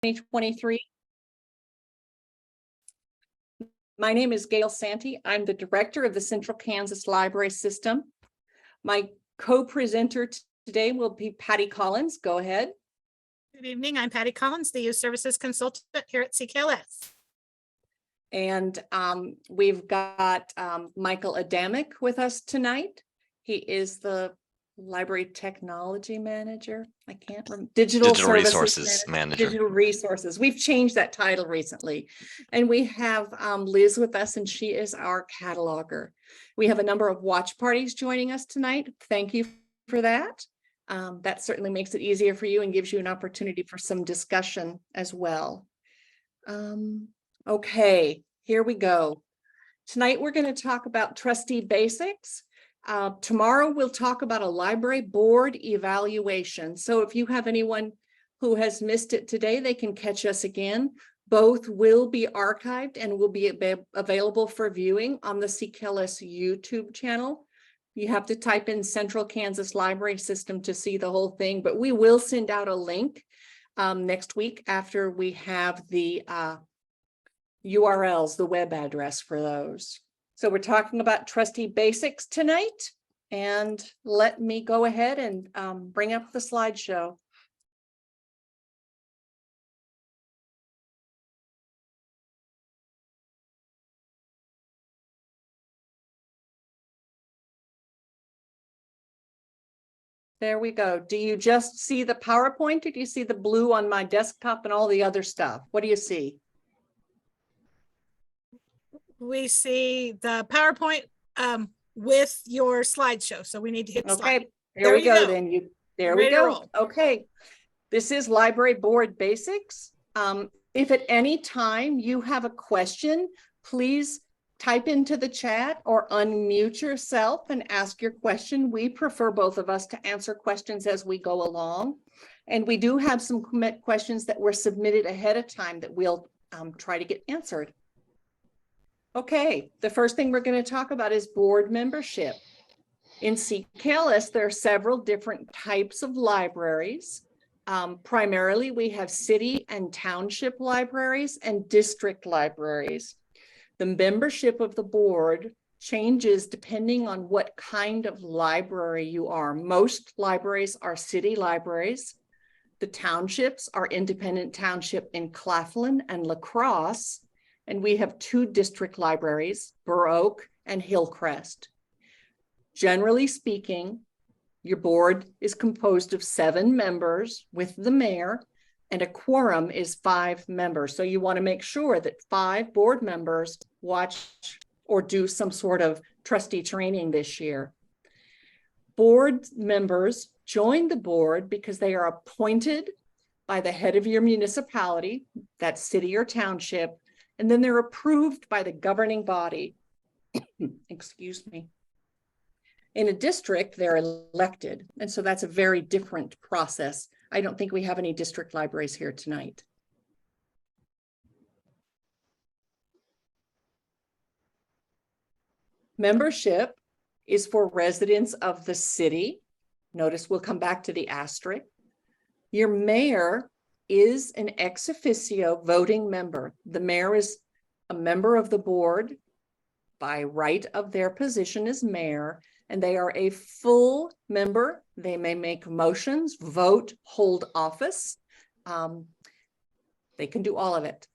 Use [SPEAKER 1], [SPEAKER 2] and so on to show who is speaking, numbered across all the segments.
[SPEAKER 1] 2023. My name is Gail Santy. I'm the director of the Central Kansas Library System. My co-presenter today will be Patty Collins. Go ahead.
[SPEAKER 2] Good evening. I'm Patty Collins, the Youth Services Consultant here at CKLS.
[SPEAKER 1] And we've got Michael Adamick with us tonight. He is the Library Technology Manager. I can't remember. Digital
[SPEAKER 3] Resources Manager.
[SPEAKER 1] Digital Resources. We've changed that title recently. And we have Liz with us, and she is our cataloger. We have a number of watch parties joining us tonight. Thank you for that. That certainly makes it easier for you and gives you an opportunity for some discussion as well. Okay, here we go. Tonight, we're going to talk about trustee basics. Tomorrow, we'll talk about a library board evaluation. So if you have anyone who has missed it today, they can catch us again. Both will be archived and will be available for viewing on the CKLS YouTube channel. You have to type in Central Kansas Library System to see the whole thing, but we will send out a link next week after we have the URLs, the web address for those. So we're talking about trustee basics tonight, and let me go ahead and bring up the slideshow. There we go. Do you just see the PowerPoint, or do you see the blue on my desktop and all the other stuff? What do you see?
[SPEAKER 2] We see the PowerPoint with your slideshow. So we need to hit slide.
[SPEAKER 1] Okay, there we go. Then there we go. Okay, this is library board basics. If at any time you have a question, please type into the chat or unmute yourself and ask your question. We prefer both of us to answer questions as we go along. And we do have some questions that were submitted ahead of time that we'll try to get answered. Okay, the first thing we're going to talk about is board membership. In CKLS, there are several different types of libraries. Primarily, we have city and township libraries and district libraries. The membership of the board changes depending on what kind of library you are. Most libraries are city libraries. The townships are Independent Township in Claflin and La Crosse. And we have two district libraries, Burr Oak and Hillcrest. Generally speaking, your board is composed of 7 members with the mayor, and a quorum is 5 members. So you want to make sure that 5 board members watch or do some sort of trustee training this year. Board members join the board because they are appointed by the head of your municipality, that's city or township, and then they're approved by the governing body. Excuse me. In a district, they're elected. And so that's a very different process. I don't think we have any district libraries here tonight. Membership is for residents of the city. Notice we'll come back to the asterisk. Your mayor is an ex officio voting member. The mayor is a member of the board by right of their position as mayor, and they are a full member. They may make motions, vote, hold office. They can do all of it.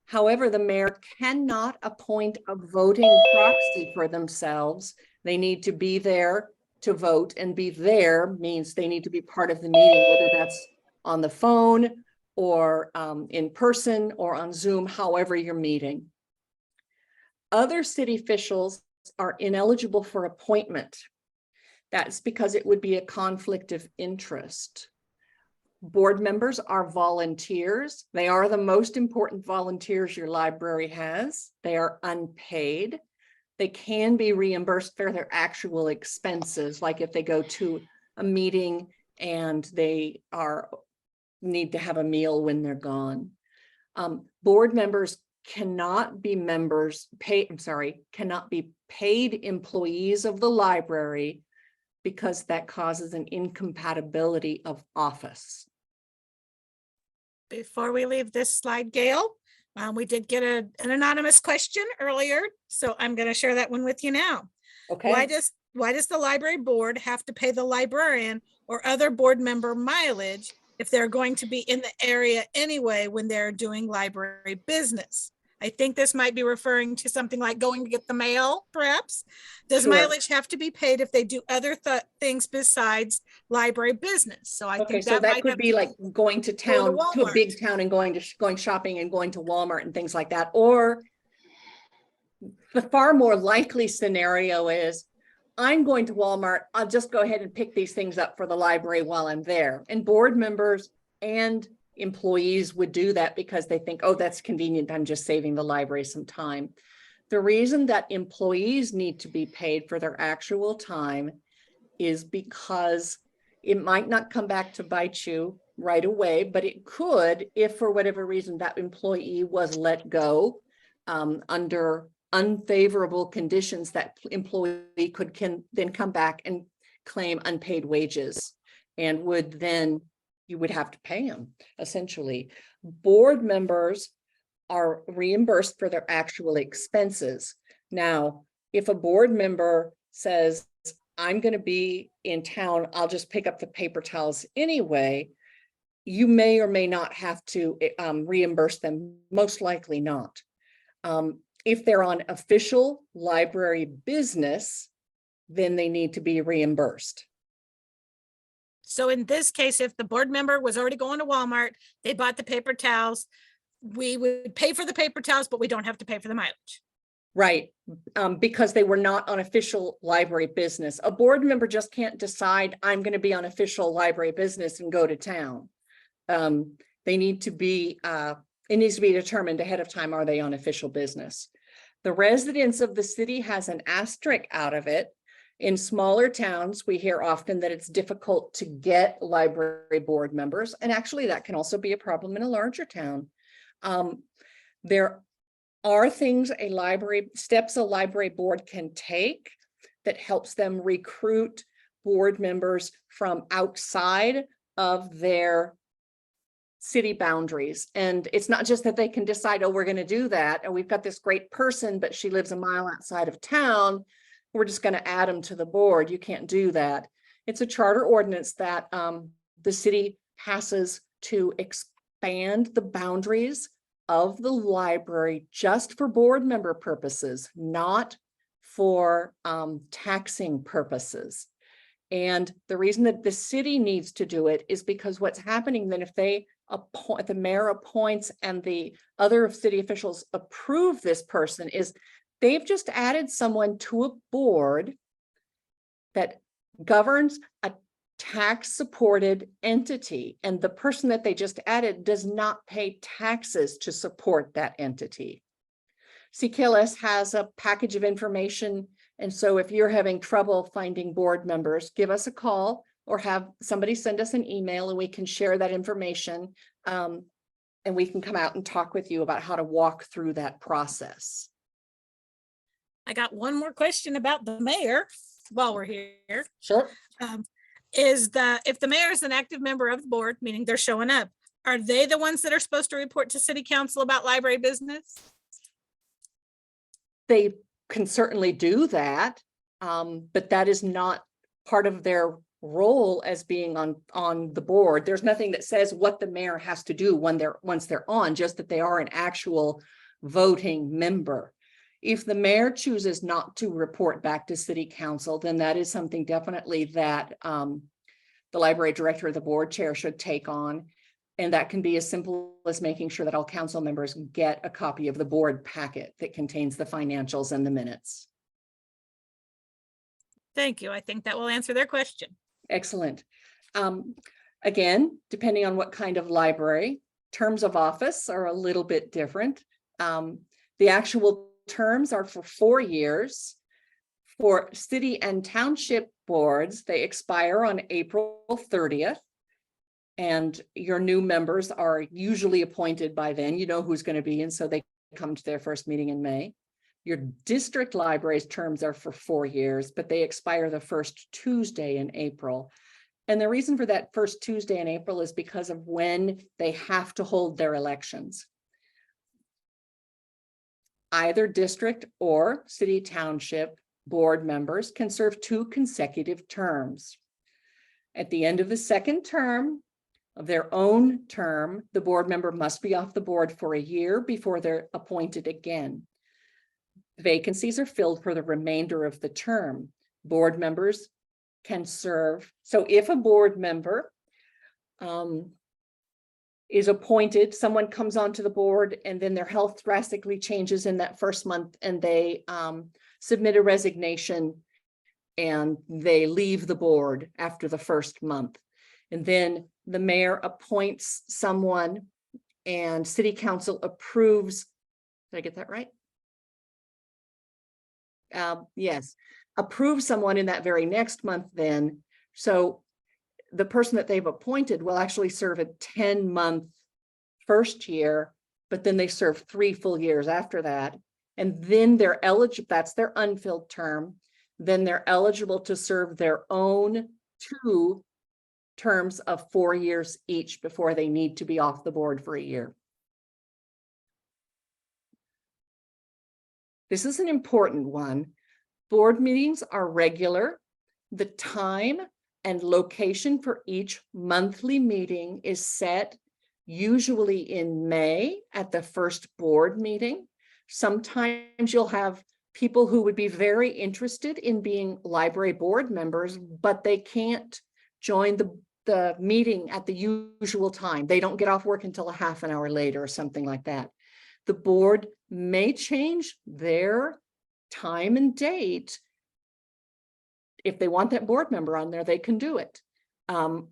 [SPEAKER 1] However, the mayor cannot appoint a voting proxy for themselves. They need to be there to vote, and be there means they need to be part of the meeting, whether that's on the phone or in person or on Zoom, however you're meeting. Other city officials are ineligible for appointment. That's because it would be a conflict of interest. Board members are volunteers. They are the most important volunteers your library has. They are unpaid. They can be reimbursed for their actual expenses, like if they go to a meeting and they need to have a meal when they're gone. Board members cannot be cannot be paid employees of the library because that causes an incompatibility of office.
[SPEAKER 2] Before we leave this slide, Gail, we did get an anonymous question earlier, so I'm going to share that one with you now.
[SPEAKER 1] Okay.
[SPEAKER 2] Why does the library board have to pay the librarian or other board member mileage if they're going to be in the area anyway when they're doing library business? I think this might be referring to something like going to get the mail, perhaps. Does
[SPEAKER 1] Sure.
[SPEAKER 2] mileage have to be paid if they do other things besides library business? So I think
[SPEAKER 1] that could be like going to town, to a big town and going shopping and going to Walmart and things like that. Or the far more likely scenario is, I'm going to Walmart, I'll just go ahead and pick these things up for the library while I'm there. And board members and employees would do that because they think, oh, that's convenient, I'm just saving the library some time. The reason that employees need to be paid for their actual time is because it might not come back to bite you right away, but it could if for whatever reason that employee was let go under unfavorable conditions. That employee can then come back and claim unpaid wages, and you would have to pay them essentially. Board members are reimbursed for their actual expenses. Now, if a board member says, I'm going to be in town, I'll just pick up the paper towels anyway, you may or may not have to reimburse them, most likely not. If they're on official library business, then they need to be reimbursed.
[SPEAKER 2] So in this case, if the board member was already going to Walmart, they bought the paper towels, we would pay for the paper towels, but we don't have to pay for the mileage.
[SPEAKER 1] Right, because they were not on official library business. A board member just can't decide, I'm going to be on official library business and go to town. They need to be, it needs to be determined ahead of time, are they on official business? The residents of the city has an asterisk out of it. In smaller towns, we hear often that it's difficult to get library board members. And actually that can also be a problem in a larger town. There are steps a library board can take that helps them recruit board members from outside of their city boundaries. And it's not just that they can decide, oh, we're going to do that, and we've got this great person, but she lives a mile outside of town, we're just going to add them to the board. You can't do that. It's a charter ordinance that the city passes to expand the boundaries of the library just for board member purposes, not for taxing purposes. And the reason that the city needs to do it is because what's happening then, if the mayor appoints and the other city officials approve this person, is they've just added someone to a board that governs a tax-supported entity, and the person that they just added does not pay taxes to support that entity. CKLS has a package of information, and so if you're having trouble finding board members, give us a call or have somebody send us an email and we can share that information, and we can come out and talk with you about how to walk through that process.
[SPEAKER 2] I got one more question about the mayor while we're here.
[SPEAKER 1] Sure.
[SPEAKER 2] If the mayor is an active member of the board, meaning they're showing up, are they the ones that are supposed to report to city council about library business?
[SPEAKER 1] They can certainly do that, but that is not part of their role as being on the board. There's nothing that says what the mayor has to do once they're on, just that they are an actual voting member. If the mayor chooses not to report back to city council, then that is something definitely that the library director or the board chair should take on. And that can be as simple as making sure that all council members get a copy of the board packet that contains the financials and the minutes.
[SPEAKER 2] Thank you. I think that will answer their question.
[SPEAKER 1] Excellent. Again, depending on what kind of library, terms of office are a little bit different. The actual terms are for 4 years. For city and township boards, they expire on April 30th. And your new members are usually appointed by then. You know who's going to be, and so they come to their first meeting in May. Your district library's terms are for 4 years, but they expire the first Tuesday in April. And the reason for that first Tuesday in April is because of when they have to hold their elections. Either district or city township board members can serve 2 consecutive terms. At the end of the second term of their own term, the board member must be off the board for a year before they're appointed again. Vacancies are filled for the remainder of the term. Board members can serve. So if a board member is appointed, someone comes onto the board and then their health drastically changes in that first month and they submit a resignation and they leave the board after the first month. And then the mayor appoints someone and city council approves. Did I get that right? Yes, approve someone in that very next month then. So the person that they've appointed will actually serve a 10-month first year, but then they serve 3 full years after that. And then they're eligible, that's their unfilled term. Then they're eligible to serve their own 2 terms of 4 years each before they need to be off the board for a year. This is an important one. Board meetings are regular. The time and location for each monthly meeting is set usually in May at the first board meeting. Sometimes you'll have people who would be very interested in being library board members, but they can't join the meeting at the usual time. They don't get off work until a half an hour later or something like that. The board may change their time and date. If they want that board member on there, they can do it. The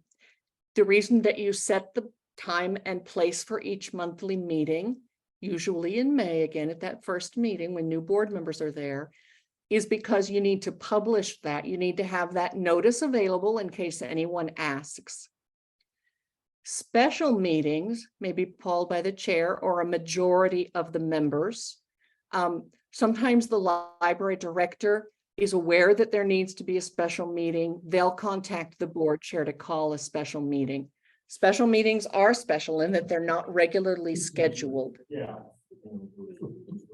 [SPEAKER 1] reason that you set the time and place for each monthly meeting, usually in May, again at that first meeting when new board members are there, is because you need to publish that. You need to have that notice available in case anyone asks. Special meetings may be called by the chair or a majority of the members. Sometimes the library director is aware that there needs to be a special meeting. They'll contact the board chair to call a special meeting. Special meetings are special in that they're not regularly scheduled.
[SPEAKER 3] Yeah.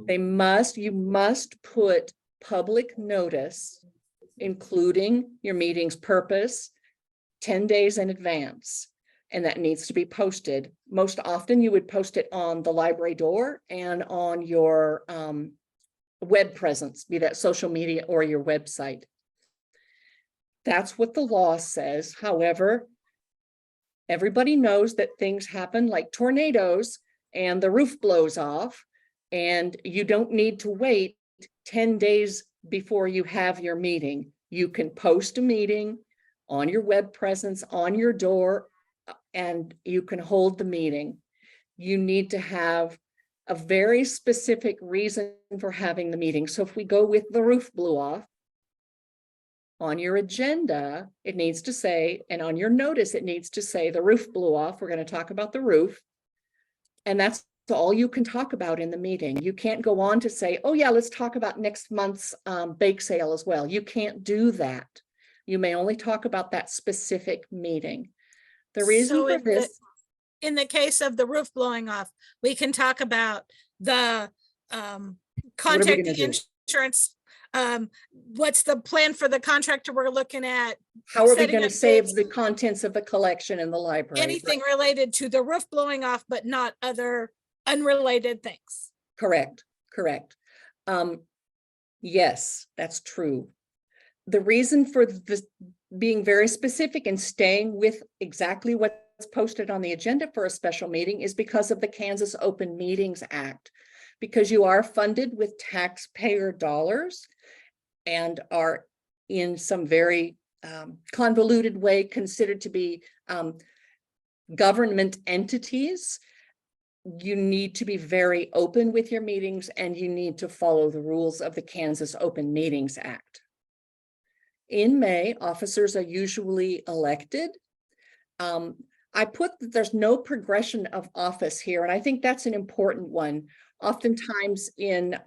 [SPEAKER 1] You must put public notice, including your meeting's purpose, 10 days in advance. And that needs to be posted. Most often you would post it on the library door and on your web presence, be that social media or your website. That's what the law says. However, everybody knows that things happen like tornadoes and the roof blows off, and you don't need to wait 10 days before you have your meeting. You can post a meeting on your web presence, on your door, and you can hold the meeting. You need to have a very specific reason for having the meeting. So if we go with the roof blew off, on your agenda, it needs to say, and on your notice, it needs to say the roof blew off. We're going to talk about the roof. And that's all you can talk about in the meeting. You can't go on to say, oh yeah, let's talk about next month's bake sale as well. You can't do that. You may only talk about that specific meeting. The reason for this,
[SPEAKER 2] in the case of the roof blowing off, we can talk about the contact the insurance. What's the plan for the contractor we're looking at?
[SPEAKER 1] How are we going to save the contents of the collection in the library?
[SPEAKER 2] Anything related to the roof blowing off, but not other unrelated things.
[SPEAKER 1] Correct. Yes, that's true. The reason for this being very specific and staying with exactly what's posted on the agenda for a special meeting is because of the Kansas Open Meetings Act, because you are funded with taxpayer dollars and are in some very convoluted way considered to be government entities. You need to be very open with your meetings and you need to follow the rules of the Kansas Open Meetings Act. In May, officers are usually elected. I put that there's no progression of office here, and I think that's an important one. Oftentimes in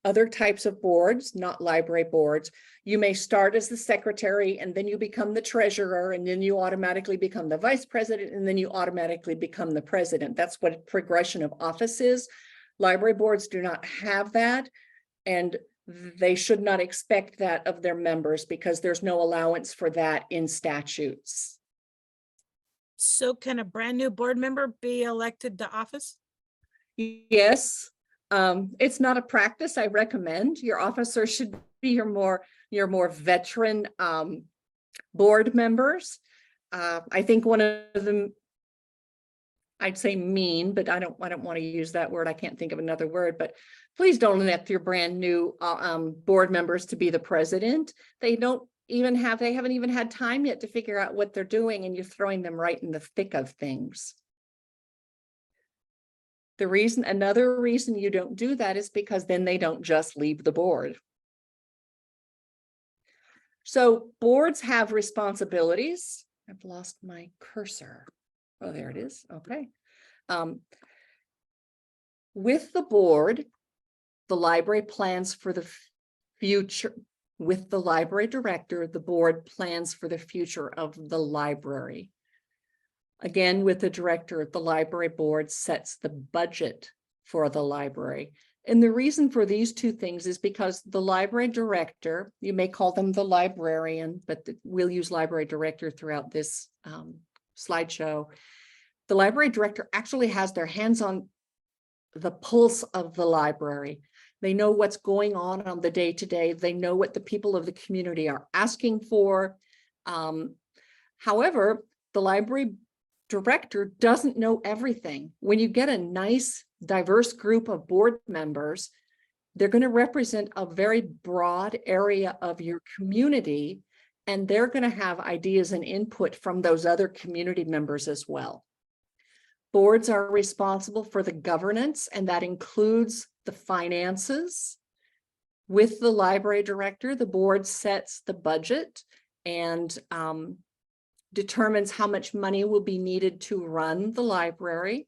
[SPEAKER 1] other types of boards, not library boards, you may start as the secretary and then you become the treasurer and then you automatically become the vice president and then you automatically become the president. That's what progression of office is. Library boards do not have that, and they should not expect that of their members because there's no allowance for that in statutes.
[SPEAKER 2] So can a brand new board member be elected to office?
[SPEAKER 1] Yes, it's not a practice I recommend. Your officer should be your more veteran board members. I think one of them, I'd say mean, but I don't want to use that word. I can't think of another word, but please don't elect your brand new board members to be the president. They haven't even had time yet to figure out what they're doing, and you're throwing them right in the thick of things. Another reason you don't do that is because then they don't just leave the board. So boards have responsibilities. I've lost my cursor. Oh, there it is. Okay. With the board, the library plans for the future. With the library director, the board plans for the future of the library. Again, with the director, the library board sets the budget for the library. And the reason for these two things is because the library director, you may call them the librarian, but we'll use library director throughout this slideshow. The library director actually has their hands on the pulse of the library. They know what's going on the day-to-day. They know what the people of the community are asking for. However, the library director doesn't know everything. When you get a nice, diverse group of board members, they're going to represent a very broad area of your community, and they're going to have ideas and input from those other community members as well. Boards are responsible for the governance, and that includes the finances. With the library director, the board sets the budget and determines how much money will be needed to run the library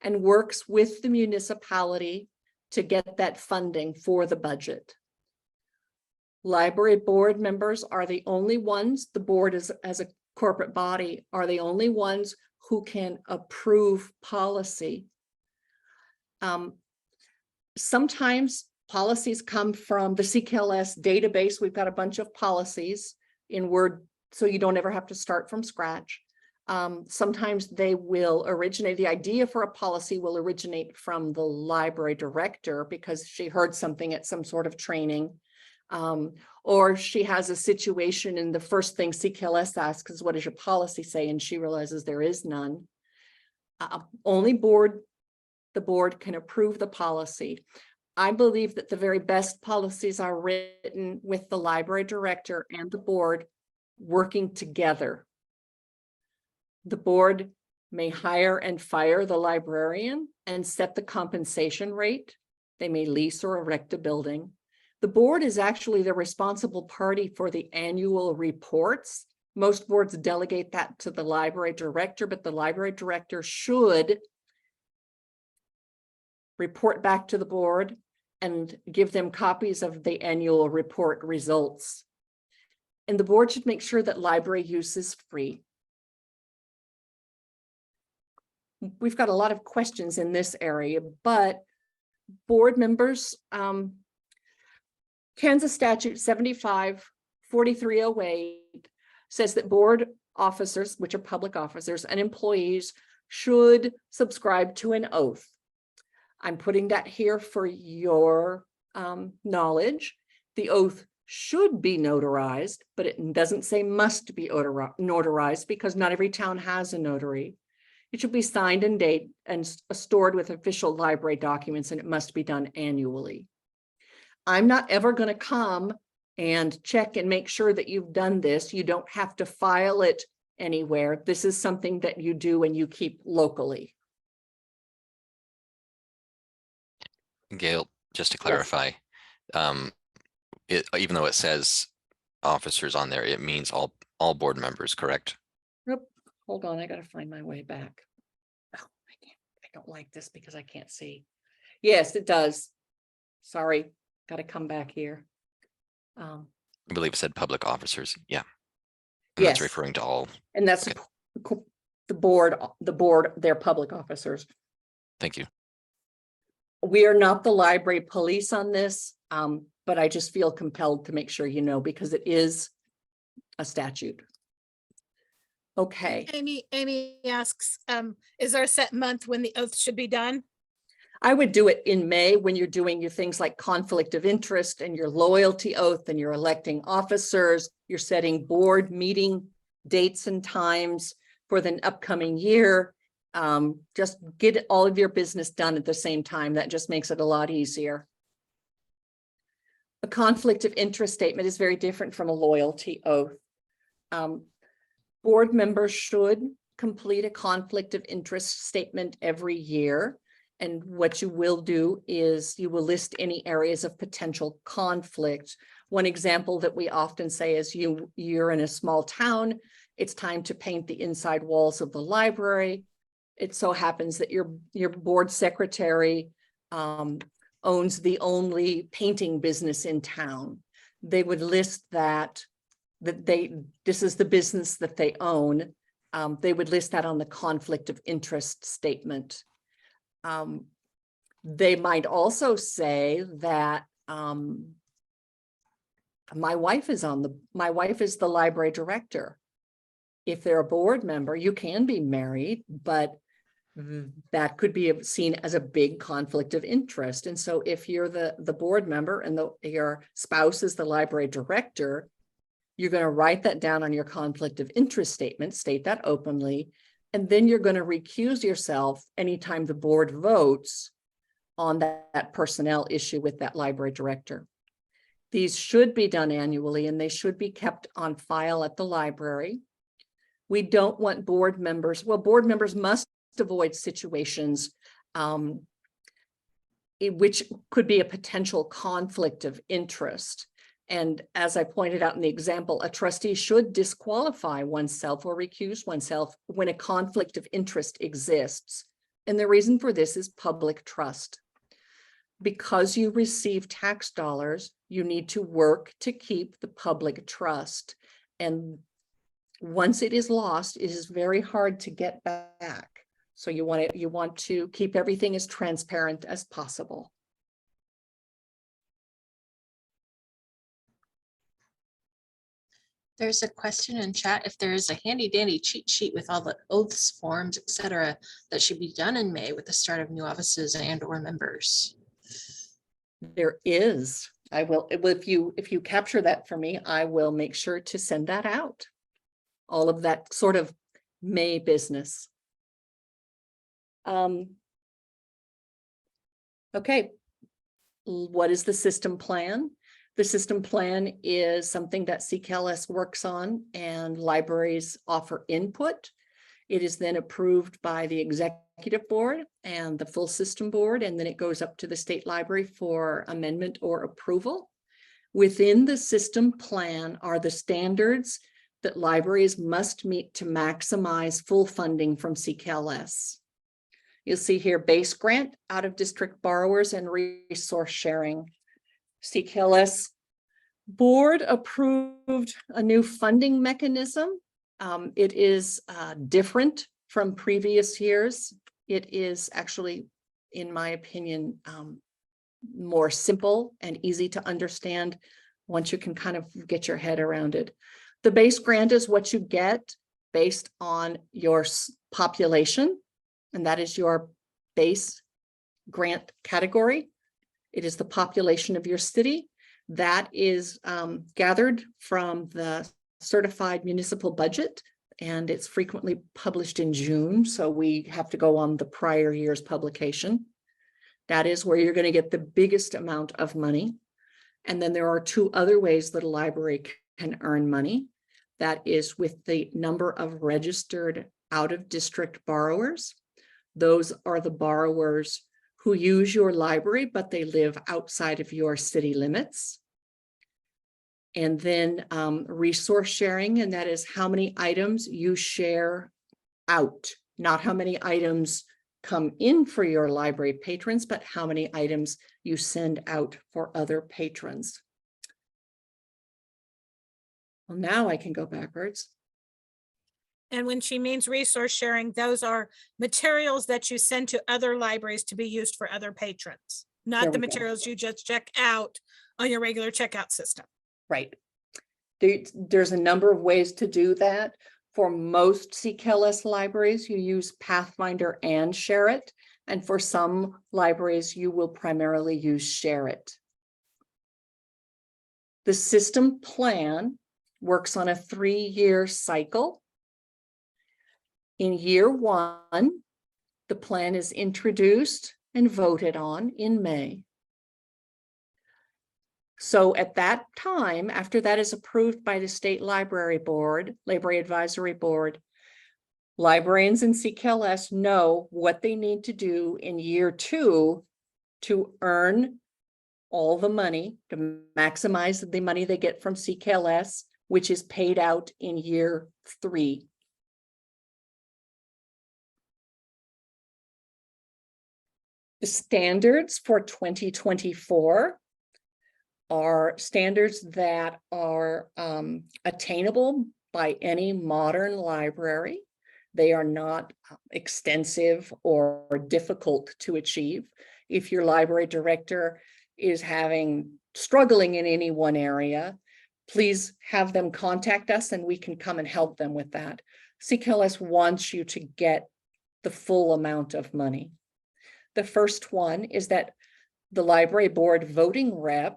[SPEAKER 1] and works with the municipality to get that funding for the budget. Library board members are the only ones, the board as a corporate body, are the only ones who can approve policy. Sometimes policies come from the CKLS database. We've got a bunch of policies in Word, so you don't ever have to start from scratch. Sometimes they will originate, the idea for a policy will originate from the library director because she heard something at some sort of training. Or she has a situation and the first thing CKLS asks is, what does your policy say? And she realizes there is none. Only the board can approve the policy. I believe that the very best policies are written with the library director and the board working together. The board may hire and fire the librarian and set the compensation rate. They may lease or erect a building. The board is actually the responsible party for the annual reports. Most boards delegate that to the library director, but the library director should report back to the board and give them copies of the annual report results. And the board should make sure that library use is free. We've got a lot of questions in this area, but board members, Kansas statute 75-4308 says that board officers, which are public officers and employees, should subscribe to an oath. I'm putting that here for your knowledge. The oath should be notarized, but it doesn't say must be notarized because not every town has a notary. It should be signed and dated and stored with official library documents, and it must be done annually. I'm not ever going to come and check and make sure that you've done this. You don't have to file it anywhere. This is something that you do and you keep locally.
[SPEAKER 3] Gail, just to clarify, even though it says officers on there, it means all board members, correct?
[SPEAKER 1] Yep. hold on, I gotta find my way back. Oh, I don't like this because I can't see. Yes, it does. Sorry, gotta come back here.
[SPEAKER 3] I believe it said public officers. Yeah. And that's
[SPEAKER 1] Yes,
[SPEAKER 3] referring to all.
[SPEAKER 1] and that's
[SPEAKER 3] Okay.
[SPEAKER 1] the board, they're public officers.
[SPEAKER 3] Thank you.
[SPEAKER 1] We are not the library police on this, but I just feel compelled to make sure you know, because it is a statute. Okay,
[SPEAKER 2] Amy asks, is there a set month when the oath should be done?
[SPEAKER 1] I would do it in May when you're doing your things like conflict of interest and your loyalty oath, and you're electing officers, you're setting board meeting dates and times for the upcoming year. Just get all of your business done at the same time. That just makes it a lot easier. A conflict of interest statement is very different from a loyalty oath. Board members should complete a conflict of interest statement every year. And what you will do is you will list any areas of potential conflict. One example that we often say is you're in a small town, it's time to paint the inside walls of the library. It so happens that your board secretary owns the only painting business in town. They would list that this is the business that they own. They would list that on the conflict of interest statement. They might also say that my wife is the library director. If they're a board member, you can be married, but that could be seen as a big conflict of interest. And so if you're the board member and your spouse is the library director, you're going to write that down on your conflict of interest statement, state that openly, and then you're going to recuse yourself anytime the board votes on that personnel issue with that library director. These should be done annually, and they should be kept on file at the library. We don't want board members must avoid situations which could be a potential conflict of interest. And as I pointed out in the example, a trustee should disqualify oneself or recuse oneself when a conflict of interest exists. And the reason for this is public trust. Because you receive tax dollars, you need to work to keep the public trust. And once it is lost, it is very hard to get back. So you want to keep everything as transparent as possible.
[SPEAKER 4] There's a question in chat if there is a handy dandy cheat sheet with all the oaths, forms, etc. that should be done in May with the start of new offices and or members.
[SPEAKER 1] There is. I will, if you capture that for me, I will make sure to send that out. All of that sort of May business. Okay. What is the system plan? The system plan is something that CKLS works on and libraries offer input. It is then approved by the executive board and the full system board, and then it goes up to the state library for amendment or approval. Within the system plan are the standards that libraries must meet to maximize full funding from CKLS. You'll see here base grant, out of district borrowers, and resource sharing. CKLS board approved a new funding mechanism. It is different from previous years. It is actually, in my opinion, more simple and easy to understand once you can kind of get your head around it. The base grant is what you get based on your population, and that is your base grant category. It is the population of your city that is gathered from the certified municipal budget, and it's frequently published in June, so we have to go on the prior year's publication. That is where you're going to get the biggest amount of money. And then there are two other ways that a library can earn money. That is with the number of registered out-of-district borrowers. Those are the borrowers who use your library, but they live outside of your city limits. And then resource sharing, and that is how many items you share out, not how many items come in for your library patrons, but how many items you send out for other patrons. Well, now I can go backwards.
[SPEAKER 2] And when she means resource sharing, those are materials that you send to other libraries to be used for other patrons,
[SPEAKER 1] There
[SPEAKER 2] not the
[SPEAKER 1] we go.
[SPEAKER 2] materials you just check out on your regular checkout system.
[SPEAKER 1] Right. There's a number of ways to do that. For most CKLS libraries, you use Pathfinder and Share It. And for some libraries, you will primarily use Share It. The system plan works on a 3-year cycle. In year 1, the plan is introduced and voted on in May. So at that time, after that is approved by the State Library Board, Library Advisory Board, librarians in CKLS know what they need to do in year 2 to earn all the money, to maximize the money they get from CKLS, which is paid out in year 3. The standards for 2024 are standards that are attainable by any modern library. They are not extensive or difficult to achieve. If your library director is struggling in any one area, please have them contact us and we can come and help them with that. CKLS wants you to get the full amount of money. The first one is that the library board voting rep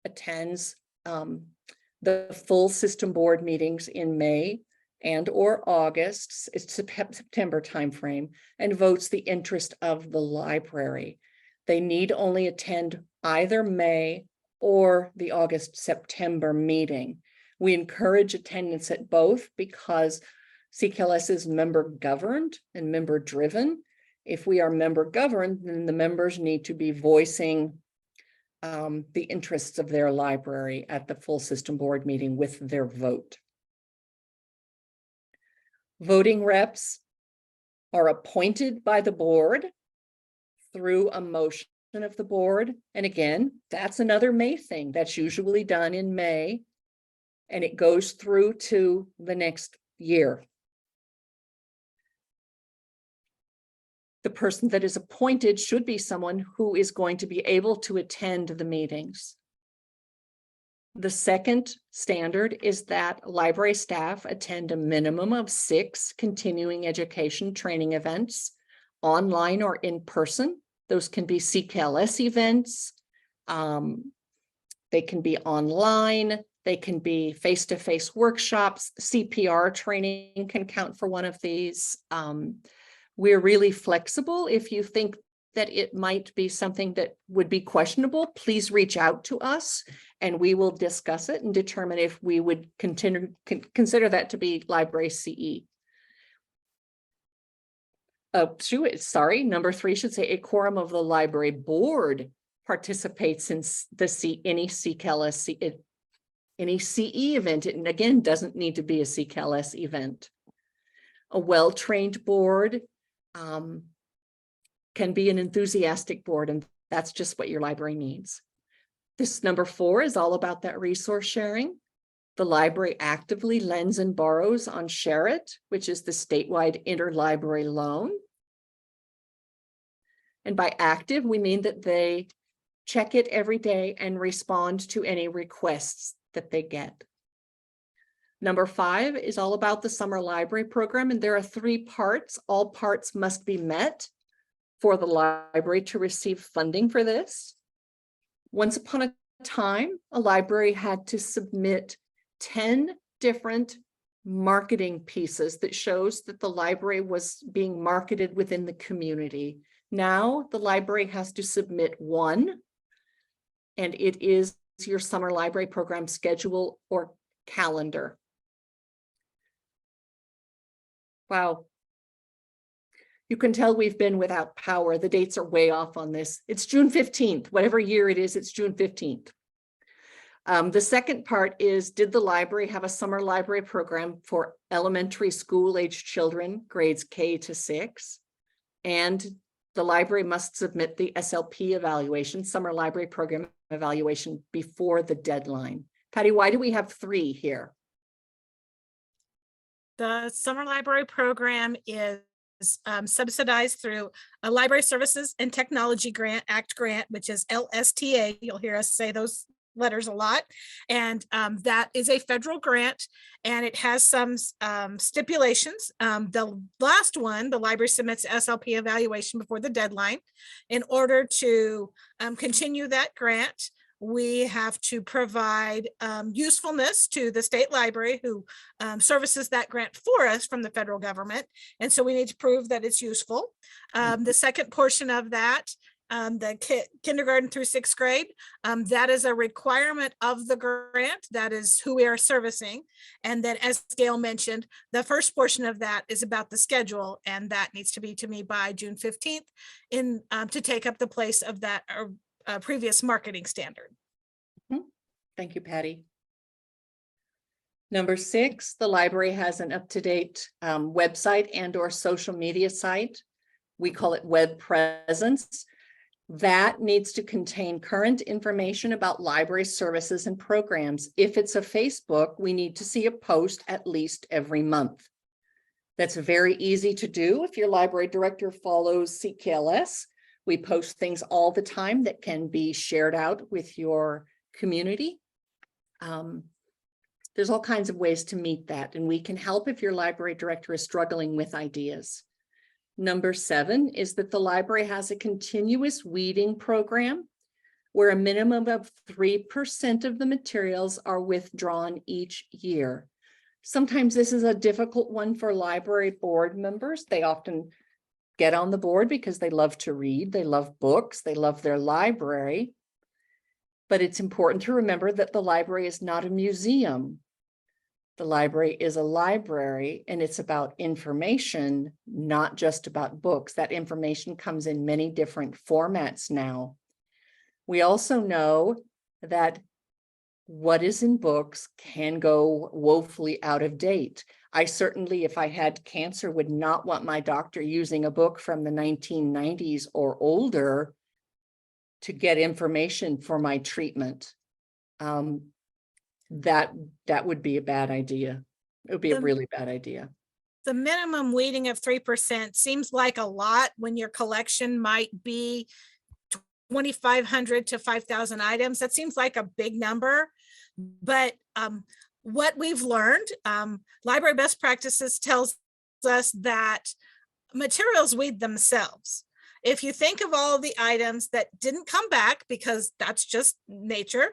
[SPEAKER 1] attends the full system board meetings in May and or August, it's September timeframe, and votes the interest of the library. They need only attend either May or the August-September meeting. We encourage attendance at both because CKLS is member governed and member driven. If we are member governed, then the members need to be voicing the interests of their library at the full system board meeting with their vote. Voting reps are appointed by the board through a motion of the board. And again, that's another May thing that's usually done in May, and it goes through to the next year. The person that is appointed should be someone who is going to be able to attend the meetings. The second standard is that library staff attend a minimum of 6 continuing education training events, online or in person. Those can be CKLS events. They can be online. They can be face-to-face workshops. CPR training can count for one of these. We're really flexible. If you think that it might be something that would be questionable, please reach out to us and we will discuss it and determine if we would consider that to be library CE. Number 3 should say a quorum of the library board participates in any CKLS, any CE event. And again, doesn't need to be a CKLS event. A well-trained board can be an enthusiastic board, and that's just what your library needs. This number 4 is all about that resource sharing. The library actively lends and borrows on Share It, which is the statewide interlibrary loan. And by active, we mean that they check it every day and respond to any requests that they get. Number 5 is all about the summer library program, and there are 3 parts. All parts must be met for the library to receive funding for this. Once upon a time, a library had to submit 10 different marketing pieces that shows that the library was being marketed within the community. Now the library has to submit 1, and it is your summer library program schedule or calendar. Wow. You can tell we've been without power. The dates are way off on this. It's June 15th. Whatever year it is, it's June 15th. The second part is, did the library have a summer library program for elementary school age children, grades K to 6? And the library must submit the SLP evaluation, summer library program evaluation, before the deadline. Patty, why do we have 3 here?
[SPEAKER 2] The summer library program is subsidized through a Library Services and Technology Grant Act grant, which is LSTA. You'll hear us say those letters a lot. And that is a federal grant, and it has some stipulations. The last one, the library submits SLP evaluation before the deadline. In order to continue that grant, we have to provide usefulness to the state library who services that grant for us from the federal government. And so we need to prove that it's useful. The second portion of that, the kindergarten through 6th grade, that is a requirement of the grant. That is who we are servicing. And then, as Gail mentioned, the first portion of that is about the schedule, and that needs to be to me by June 15th in to take up the place of that previous marketing standard.
[SPEAKER 1] Thank you, Patty. Number 6, the library has an up-to-date website and or social media site. We call it web presence. That needs to contain current information about library services and programs. If it's a Facebook, we need to see a post at least every month. That's very easy to do. If your library director follows CKLS, we post things all the time that can be shared out with your community. There's all kinds of ways to meet that, and we can help if your library director is struggling with ideas. Number 7 is that the library has a continuous weeding program where a minimum of 3% of the materials are withdrawn each year. Sometimes this is a difficult one for library board members. They often get on the board because they love to read, they love books, they love their library. But it's important to remember that the library is not a museum. The library is a library, and it's about information, not just about books. That information comes in many different formats now. We also know that what is in books can go woefully out of date. I certainly, if I had cancer, would not want my doctor using a book from the 1990s or older to get information for my treatment. That would be a bad idea. It would be a really bad idea.
[SPEAKER 2] The minimum weeding of 3% seems like a lot when your collection might be 2,500 to 5,000 items. That seems like a big number, but what we've learned, library best practices tells us that materials weed themselves. If you think of all the items that didn't come back, because that's just nature,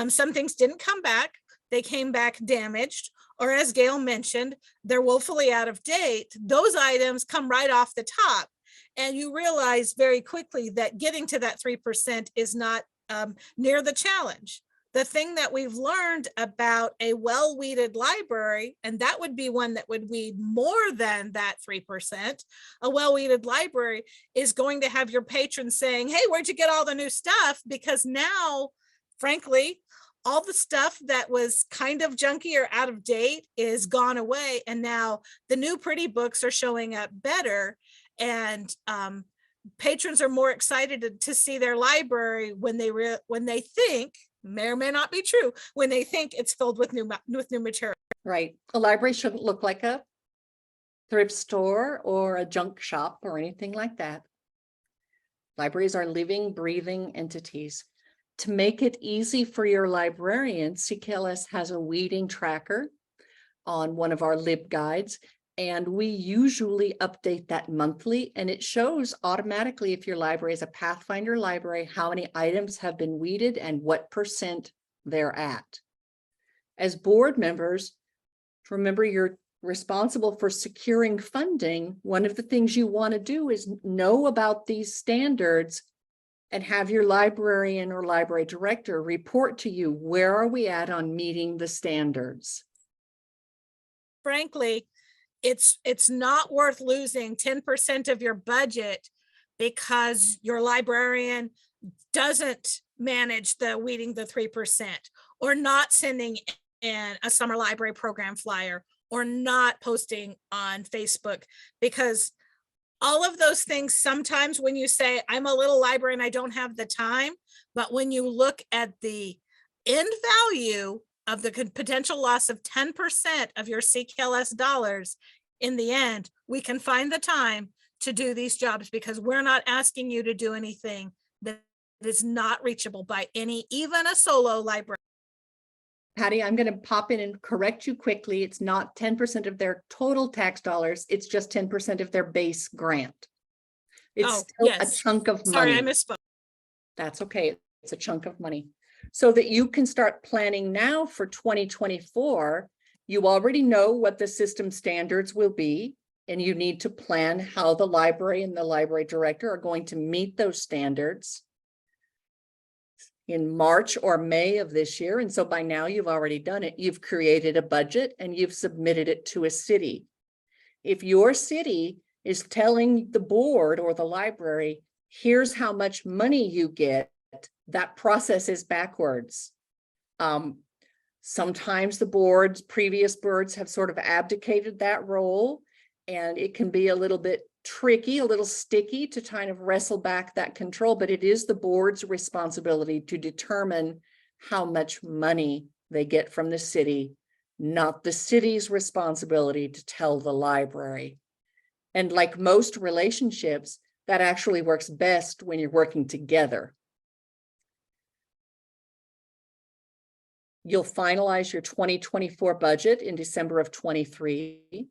[SPEAKER 2] some things didn't come back, they came back damaged, or as Gail mentioned, they're woefully out of date. Those items come right off the top, and you realize very quickly that getting to that 3% is not near the challenge. The thing that we've learned about a well-weeded library, and that would be one that would weed more than that 3%, a well-weeded library is going to have your patrons saying, hey, where'd you get all the new stuff? Because now, frankly, all the stuff that was kind of junky or out of date is gone away. And now the new pretty books are showing up better. And patrons are more excited to see their library when they think, may or may not be true, when they think it's filled with new material.
[SPEAKER 1] Right. A library shouldn't look like a thrift store or a junk shop or anything like that. Libraries are living, breathing entities. To make it easy for your librarian, CKLS has a weeding tracker on one of our LibGuides, and we usually update that monthly, and it shows automatically if your library is a Pathfinder library, how many items have been weeded and what % they're at. As board members, remember you're responsible for securing funding. One of the things you want to do is know about these standards and have your librarian or library director report to you, where are we at on meeting the standards?
[SPEAKER 2] Frankly, it's not worth losing 10% of your budget because your librarian doesn't manage the weeding the 3%, or not sending in a summer library program flyer, or not posting on Facebook, because all of those things, sometimes when you say, I'm a little library and I don't have the time, but when you look at the end value of the potential loss of 10% of your CKLS dollars, in the end, we can find the time to do these jobs, because we're not asking you to do anything that is not reachable by even a solo library.
[SPEAKER 1] Patty, I'm going to pop in and correct you quickly. It's not 10% of their total tax dollars. It's just 10% of their base grant. It's still a chunk of money.
[SPEAKER 2] Sorry, I misspoke.
[SPEAKER 1] That's okay. It's a chunk of money. So that you can start planning now for 2024, you already know what the system standards will be, and you need to plan how the library and the library director are going to meet those standards in March or May of this year. And so by now you've already done it. You've created a budget and you've submitted it to a city. If your city is telling the board or the library, here's how much money you get, that process is backwards. Sometimes the previous boards have sort of abdicated that role, and it can be a little bit tricky, a little sticky to kind of wrestle back that control, but it is the board's responsibility to determine how much money they get from the city, not the city's responsibility to tell the library. And like most relationships, that actually works best when you're working together. You'll finalize your 2024 budget in December of 23.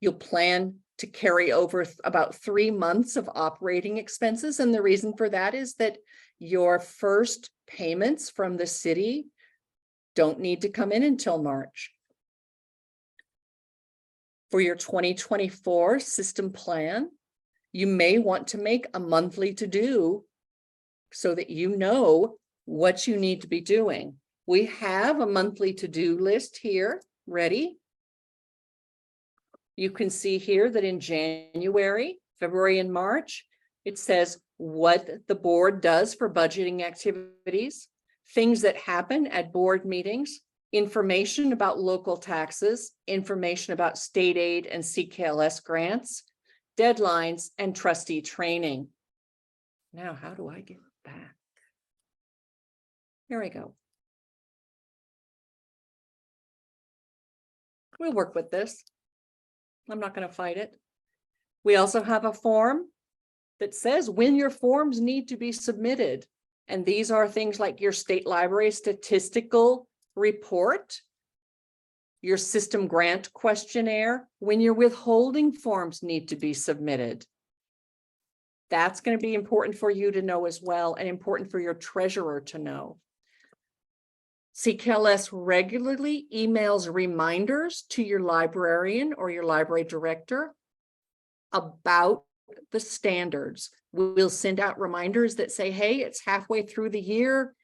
[SPEAKER 1] You'll plan to carry over about 3 months of operating expenses. And the reason for that is that your first payments from the city don't need to come in until March. For your 2024 system plan, you may want to make a monthly to-do so that you know what you need to be doing. We have a monthly to-do list here ready. You can see here that in January, February, and March, it says what the board does for budgeting activities, things that happen at board meetings, information about local taxes, information about state aid and CKLS grants, deadlines, and trustee training. Now, how do I get back? Here we go. We'll work with this. I'm not going to fight it. We also have a form that says when your forms need to be submitted. And these are things like your state library statistical report, your system grant questionnaire, when your withholding forms need to be submitted. That's going to be important for you to know as well, and important for your treasurer to know. CKLS regularly emails reminders to your librarian or your library director about the standards. We'll send out reminders that say, hey, it's halfway through the year.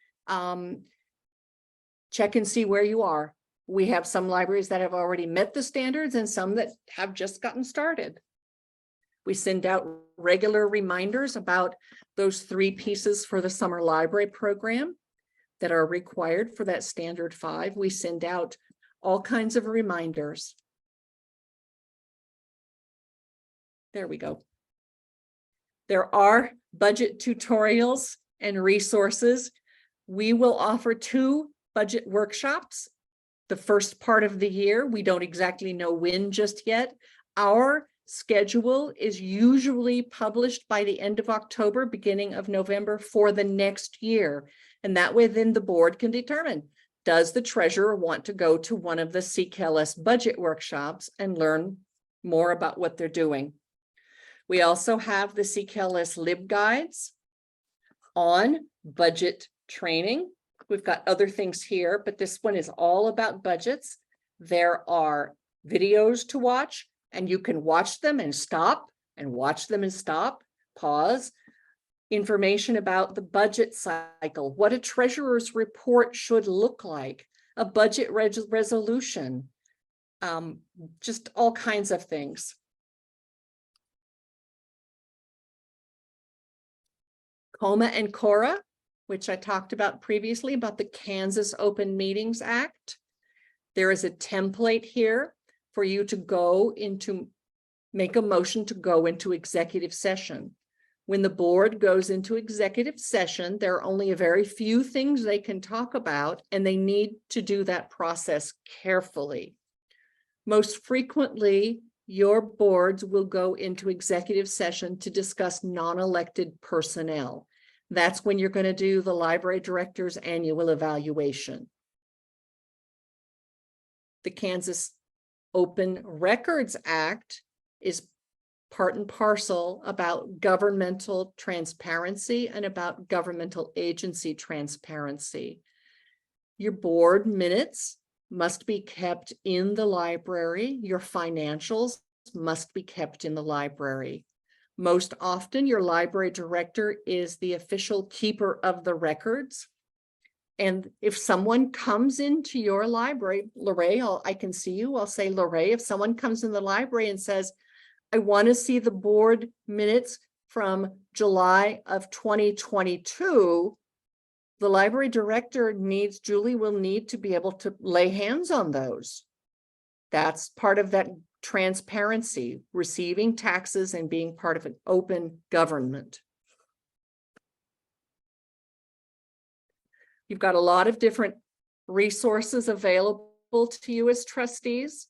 [SPEAKER 1] Check and see where you are. We have some libraries that have already met the standards and some that have just gotten started. We send out regular reminders about those 3 pieces for the summer library program that are required for that standard 5. We send out all kinds of reminders. There we go. There are budget tutorials and resources. We will offer 2 budget workshops the first part of the year. We don't exactly know when just yet. Our schedule is usually published by the end of October, beginning of November for the next year. And that way then the board can determine, does the treasurer want to go to one of the CKLS budget workshops and learn more about what they're doing? We also have the CKLS LibGuides on budget training. We've got other things here, but this one is all about budgets. There are videos to watch, and you can watch them and stop, and watch them and stop, pause. Information about the budget cycle, what a treasurer's report should look like, a budget resolution, just all kinds of things. Coma and Cora which I talked about previously about the Kansas Open Meetings Act. There is a template here for you to go into, make a motion to go into executive session. When the board goes into executive session, there are only a very few things they can talk about, and they need to do that process carefully. Most frequently, your boards will go into executive session to discuss non-elected personnel. That's when you're going to do the library director's annual evaluation. The Kansas Open Records Act is part and parcel about governmental transparency and about governmental agency transparency. Your board minutes must be kept in the library. Your financials must be kept in the library. Most often, your library director is the official keeper of the records. And if someone comes into your library, Lorraine, I can see you, I'll say, Lorraine, if someone comes in the library and says, I want to see the board minutes from July of 2022, the library director needs, Julie will need to be able to lay hands on those. That's part of that transparency, receiving taxes and being part of an open government. You've got a lot of different resources available to you as trustees.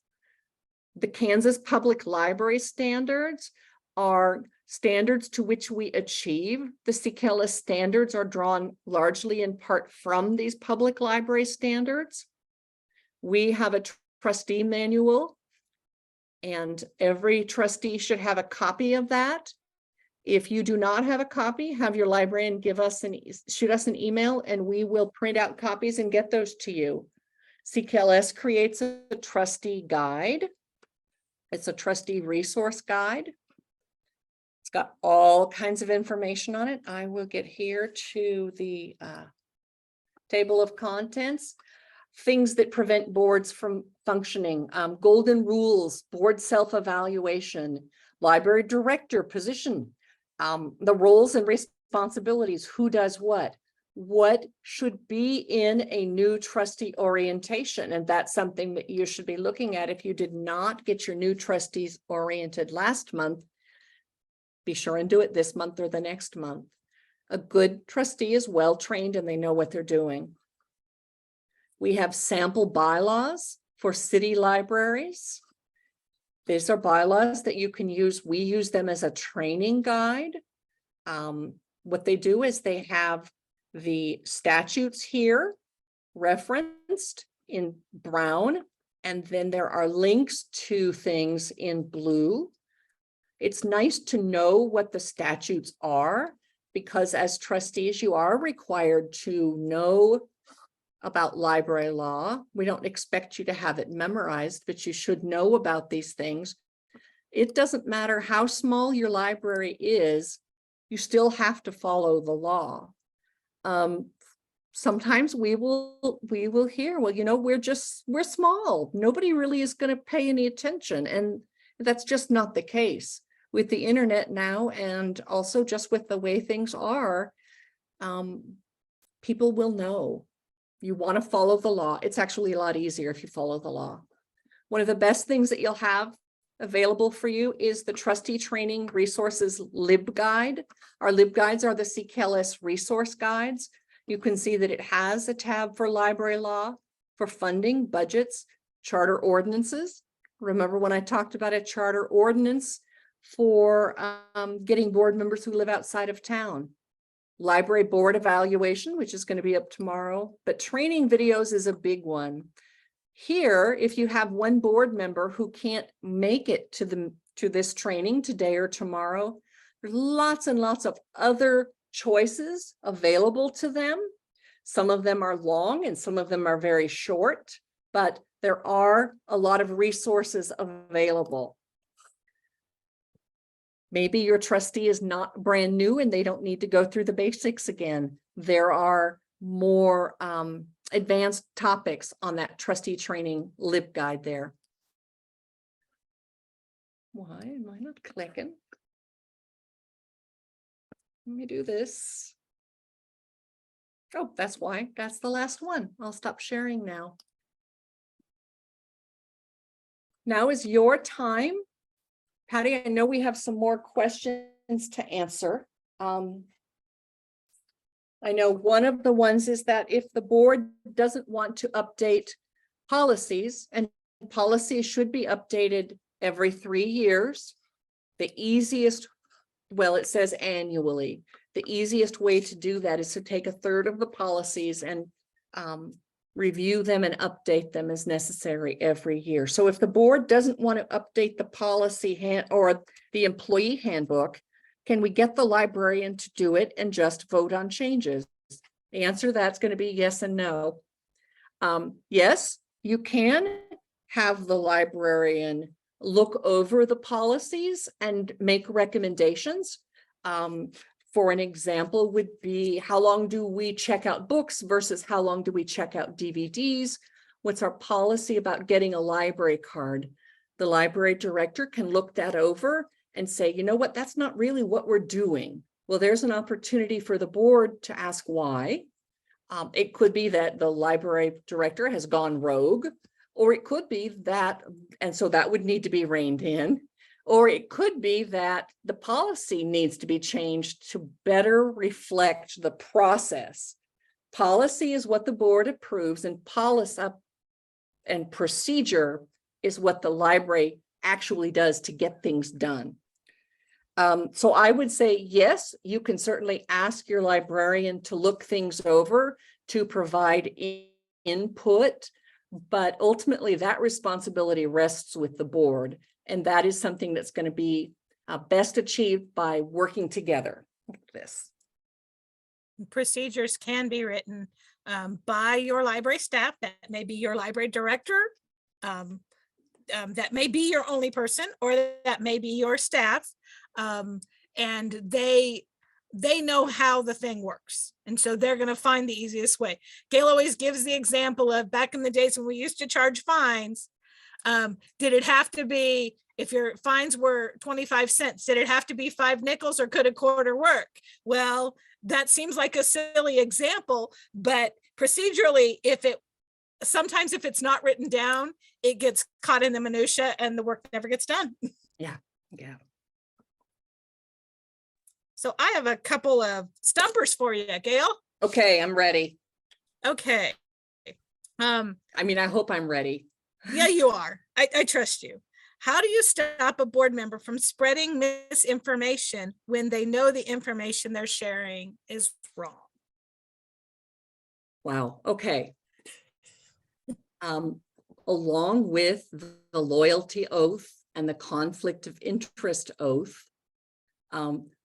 [SPEAKER 1] The Kansas Public Library standards are standards to which we achieve. The CKLS standards are drawn largely in part from these public library standards. We have a trustee manual, and every trustee should have a copy of that. If you do not have a copy, have your librarian shoot us an email, and we will print out copies and get those to you. CKLS creates a trustee guide. It's a trustee resource guide. It's got all kinds of information on it. I will get here to the table of contents. Things that prevent boards from functioning, golden rules, board self-evaluation, library director position, the roles and responsibilities, who does what should be in a new trustee orientation. And that's something that you should be looking at. If you did not get your new trustees oriented last month, be sure and do it this month or the next month. A good trustee is well-trained and they know what they're doing. We have sample bylaws for city libraries. These are bylaws that you can use. We use them as a training guide. What they do is they have the statutes here referenced in brown, and then there are links to things in blue. It's nice to know what the statutes are, because as trustees, you are required to know about library law. We don't expect you to have it memorized, but you should know about these things. It doesn't matter how small your library is, you still have to follow the law. Sometimes we will hear, well, you know, we're small. Nobody really is going to pay any attention. And that's just not the case. With the internet now, and also just with the way things are, people will know. You want to follow the law. It's actually a lot easier if you follow the law. One of the best things that you'll have available for you is the Trustee Training Resources LibGuide. Our LibGuides are the CKLS resource guides. You can see that it has a tab for library law, for funding, budgets, charter ordinances. Remember when I talked about a charter ordinance for getting board members who live outside of town? Library board evaluation, which is going to be up tomorrow, but training videos is a big one. Here, if you have one board member who can't make it to this training today or tomorrow, there's lots and lots of other choices available to them. Some of them are long and some of them are very short, but there are a lot of resources available. Maybe your trustee is not brand new and they don't need to go through the basics again. There are more advanced topics on that trustee training LibGuide there. Why am I not clicking? Let me do this. Oh, that's why. That's the last one. I'll stop sharing now. Now is your time. Patty, I know we have some more questions to answer. I know one of the ones is that if the board doesn't want to update policies, and policies should be updated every 3 years, the easiest, well, it says annually. The easiest way to do that is to take 1/3 of the policies and review them and update them as necessary every year. So if the board doesn't want to update the policy or the employee handbook, can we get the librarian to do it and just vote on changes? The answer to that's going to be yes and no. Yes, you can have the librarian look over the policies and make recommendations. For an example would be, how long do we check out books versus how long do we check out DVDs? What's our policy about getting a library card? The library director can look that over and say, you know what, that's not really what we're doing. Well, there's an opportunity for the board to ask why. It could be that the library director has gone rogue, or it could be that, and so that would need to be reined in. Or it could be that the policy needs to be changed to better reflect the process. Policy is what the board approves, and policy and procedure is what the library actually does to get things done. So I would say, yes, you can certainly ask your librarian to look things over, to provide input, but ultimately that responsibility rests with the board. And that is something that's going to be best achieved by working together like this.
[SPEAKER 2] Procedures can be written by your library staff. That may be your library director. That may be your only person, or that may be your staff. And they know how the thing works. And so they're going to find the easiest way. Gail always gives the example of back in the days when we used to charge fines. Did it have to be, if your fines were 25 cents, did it have to be 5 nickels, or could a quarter work? Well, that seems like a silly example, but procedurally, sometimes if it's not written down, it gets caught in the minutia and the work never gets done.
[SPEAKER 1] Yeah.
[SPEAKER 2] So I have a couple of stumpers for you, Gail.
[SPEAKER 1] Okay, I'm ready.
[SPEAKER 2] Okay.
[SPEAKER 1] I mean, I hope I'm ready.
[SPEAKER 2] Yeah, you are. I trust you. How do you stop a board member from spreading misinformation when they know the information they're sharing is wrong?
[SPEAKER 1] Wow. Okay. Along with the loyalty oath and the conflict of interest oath,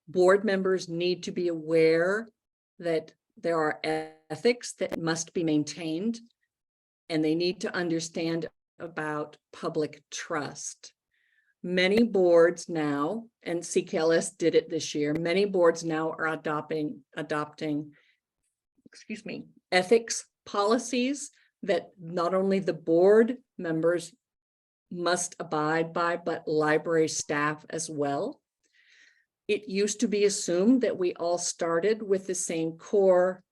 [SPEAKER 1] board members need to be aware that there are ethics that must be maintained, and they need to understand about public trust. Many boards now, and CKLS did it this year, many boards now are adopting, ethics policies that not only the board members must abide by, but library staff as well. It used to be assumed that we all started with the same core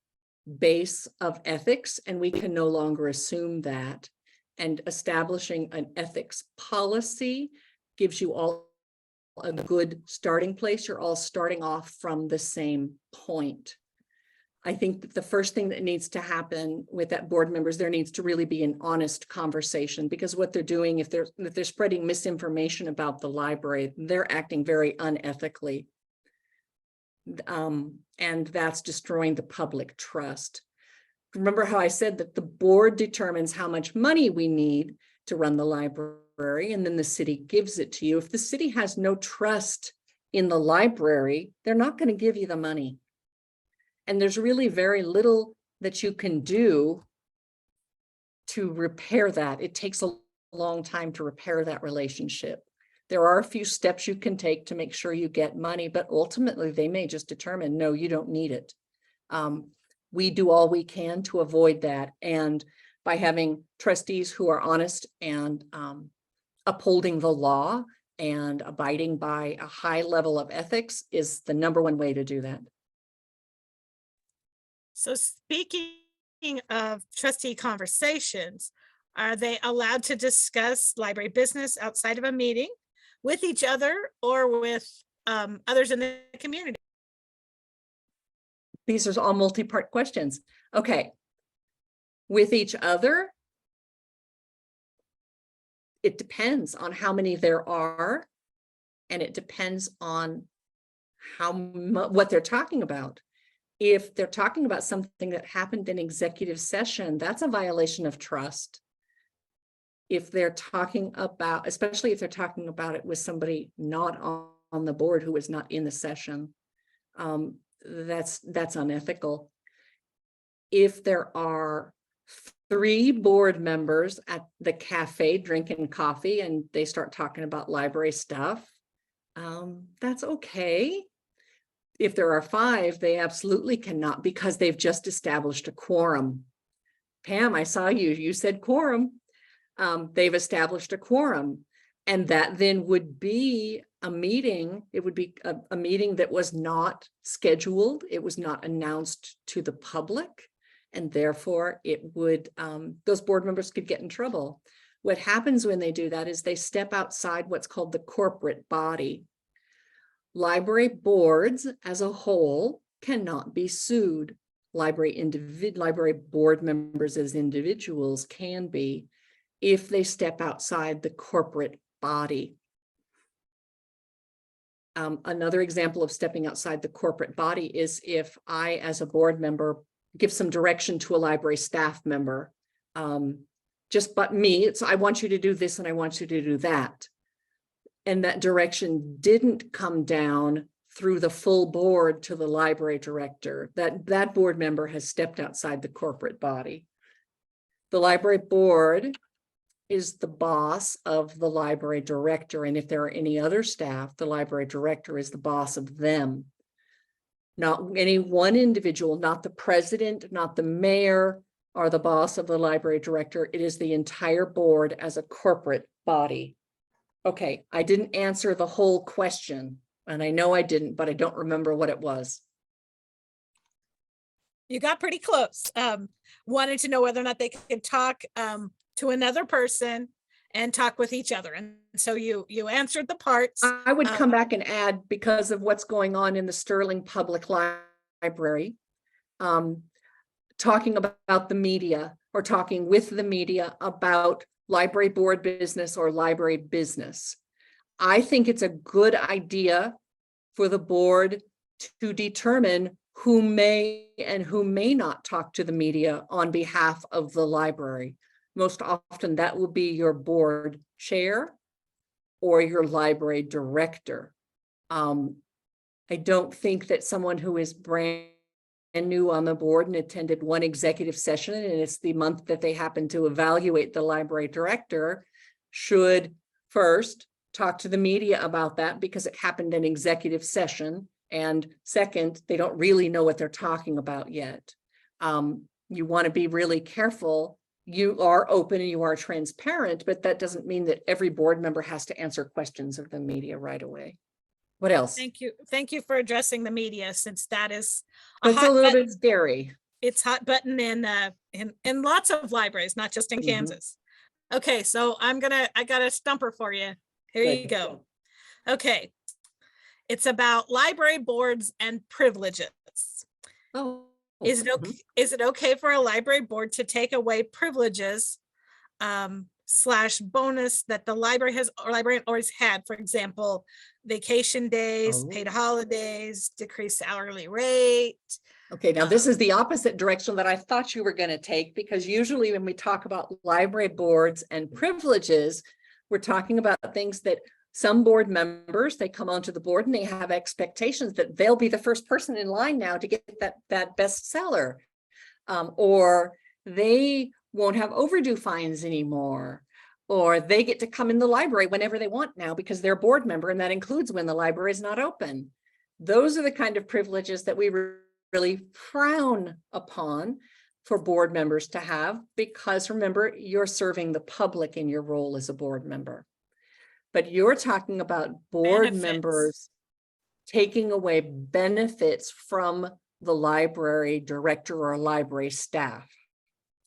[SPEAKER 1] base of ethics, and we can no longer assume that. And establishing an ethics policy gives you all a good starting place. You're all starting off from the same point. I think that the first thing that needs to happen with that board members, there needs to really be an honest conversation, because what they're doing, if they're spreading misinformation about the library, they're acting very unethically. And that's destroying the public trust. Remember how I said that the board determines how much money we need to run the library, and then the city gives it to you. If the city has no trust in the library, they're not going to give you the money. And there's really very little that you can do to repair that. It takes a long time to repair that relationship. There are a few steps you can take to make sure you get money, but ultimately they may just determine, no, you don't need it. We do all we can to avoid that. And by having trustees who are honest and upholding the law and abiding by a high level of ethics is the #1 way to do that.
[SPEAKER 2] So speaking of trustee conversations, are they allowed to discuss library business outside of a meeting with each other or with others in the community?
[SPEAKER 1] These are all multi-part questions. Okay. With each other, it depends on how many there are, and it depends on what they're talking about. If they're talking about something that happened in executive session, that's a violation of trust. If they're talking about, especially if they're talking about it with somebody not on the board who is not in the session, that's unethical. If there are 3 board members at the cafe drinking coffee and they start talking about library stuff, that's okay. If there are 5, they absolutely cannot, because they've just established a quorum. Pam, I saw you said quorum. They've established a quorum, and that then would be a meeting. It would be a meeting that was not scheduled. It was not announced to the public, and therefore it would, those board members could get in trouble. What happens when they do that is they step outside what's called the corporate body. Library boards as a whole cannot be sued. Library board members as individuals can be, if they step outside the corporate body. Another example of stepping outside the corporate body is if I, as a board member, give some direction to a library staff member, but me, it's I want you to do this and I want you to do that. And that direction didn't come down through the full board to the library director. That board member has stepped outside the corporate body. The library board is the boss of the library director. And if there are any other staff, the library director is the boss of them. Not any one individual, not the president, not the mayor are the boss of the library director. It is the entire board as a corporate body. Okay, I didn't answer the whole question, and I know I didn't, but I don't remember what it was.
[SPEAKER 2] You got pretty close. Wanted to know whether or not they could talk to another person and talk with each other. And so you answered the parts.
[SPEAKER 1] I would come back and add, because of what's going on in the Sterling Public Library, talking about the media or talking with the media about library board business or library business. I think it's a good idea for the board to determine who may and who may not talk to the media on behalf of the library. Most often that will be your board chair or your library director. I don't think that someone who is brand new on the board and attended one executive session, and it's the month that they happen to evaluate the library director, should first talk to the media about that because it happened in executive session. And second, they don't really know what they're talking about yet. You want to be really careful. You are open and you are transparent, but that doesn't mean that every board member has to answer questions of the media right away. What else?
[SPEAKER 2] Thank you. Thank you for addressing the media, since that is
[SPEAKER 1] It's a little bit scary.
[SPEAKER 2] It's hot button in lots of libraries, not just in Kansas. Okay, so I got a stumper for you. Here you go. Okay. It's about library boards and privileges.
[SPEAKER 1] Oh.
[SPEAKER 2] Is it okay for a library board to take away privileges / bonus that the librarian always had? For example, vacation days, paid holidays, decreased hourly rate.
[SPEAKER 1] Okay, now this is the opposite direction that I thought you were going to take, because usually when we talk about library boards and privileges, we're talking about things that some board members, they come onto the board and they have expectations that they'll be the first person in line now to get that bestseller, or they won't have overdue fines anymore, or they get to come in the library whenever they want now because they're a board member, and that includes when the library is not open. Those are the kind of privileges that we really frown upon for board members to have, because remember, you're serving the public in your role as a board member. But you're talking about board members taking away benefits from the library director or library staff.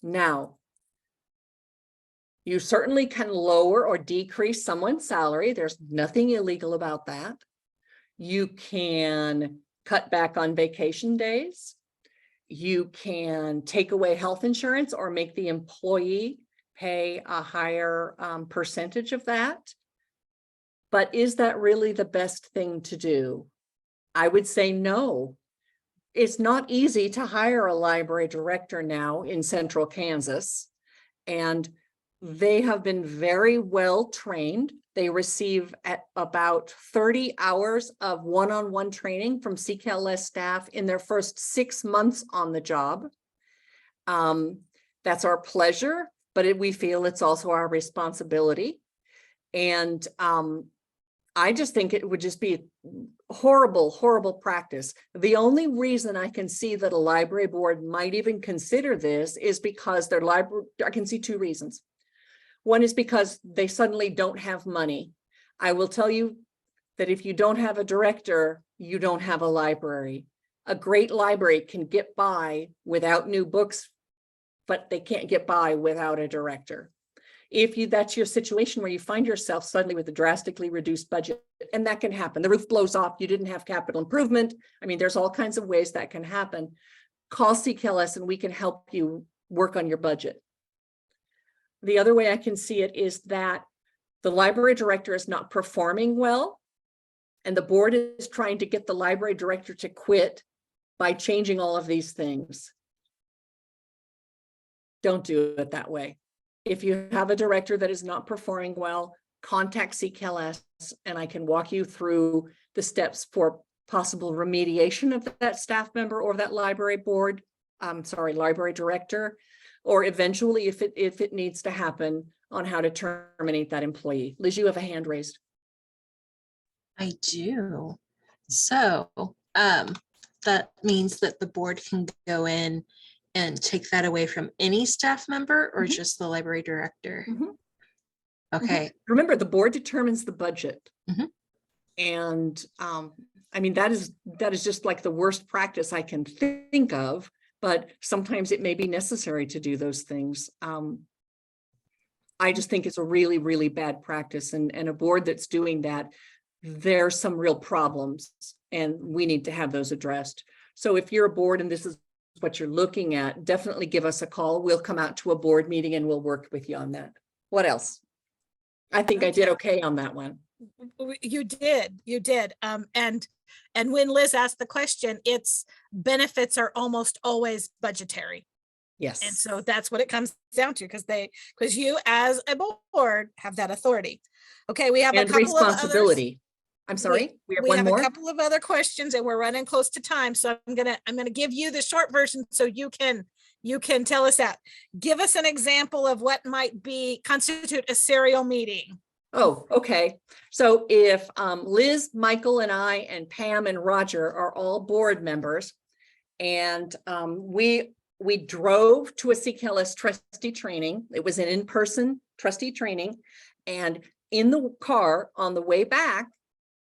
[SPEAKER 1] Now, you certainly can lower or decrease someone's salary. There's nothing illegal about that. You can cut back on vacation days. You can take away health insurance or make the employee pay a higher percentage of that. But is that really the best thing to do? I would say no. It's not easy to hire a library director now in central Kansas, and they have been very well trained. They receive at about 30 hours of one-on-one training from CKLS staff in their first 6 months on the job. That's our pleasure, but we feel it's also our responsibility. And I just think it would just be horrible, horrible practice. The only reason I can see that a library board might even consider this is because their library, I can see 2 reasons. One is because they suddenly don't have money. I will tell you that if you don't have a director, you don't have a library. A great library can get by without new books, but they can't get by without a director. If that's your situation where you find yourself suddenly with a drastically reduced budget, and that can happen. The roof blows off, you didn't have capital improvement. I mean, there's all kinds of ways that can happen. Call CKLS and we can help you work on your budget. The other way I can see it is that the library director is not performing well, and the board is trying to get the library director to quit by changing all of these things. Don't do it that way. If you have a director that is not performing well, contact CKLS and I can walk you through the steps for possible remediation of that staff member or that library board, library director, or eventually if it needs to happen on how to terminate that employee. Liz, you have a hand raised.
[SPEAKER 4] I do. So that means that the board can go in and take that away from any staff member or just the library director? Okay.
[SPEAKER 1] Remember, the board determines the budget. And I mean, that is just like the worst practice I can think of, but sometimes it may be necessary to do those things. I just think it's a really, really bad practice, and a board that's doing that, there's some real problems and we need to have those addressed. So if you're a board and this is what you're looking at, definitely give us a call. We'll come out to a board meeting and we'll work with you on that. What else? I think I did okay on that one.
[SPEAKER 2] You did. And when Liz asked the question, its benefits are almost always budgetary.
[SPEAKER 1] Yes.
[SPEAKER 2] And so that's what it comes down to, because you as a board have that authority. Okay, we have a couple
[SPEAKER 1] responsibility.
[SPEAKER 2] of others.
[SPEAKER 1] I'm sorry, we have
[SPEAKER 2] a
[SPEAKER 1] more.
[SPEAKER 2] couple of other questions and we're running close to time. So I'm gonna give you the short version so you can tell us that. Give us an example of what might constitute a serial meeting.
[SPEAKER 1] Oh, okay. So if Liz, Michael, and I, and Pam and Roger are all board members, and we drove to a CKLS trustee training. It was an in-person trustee training, and in the car on the way back,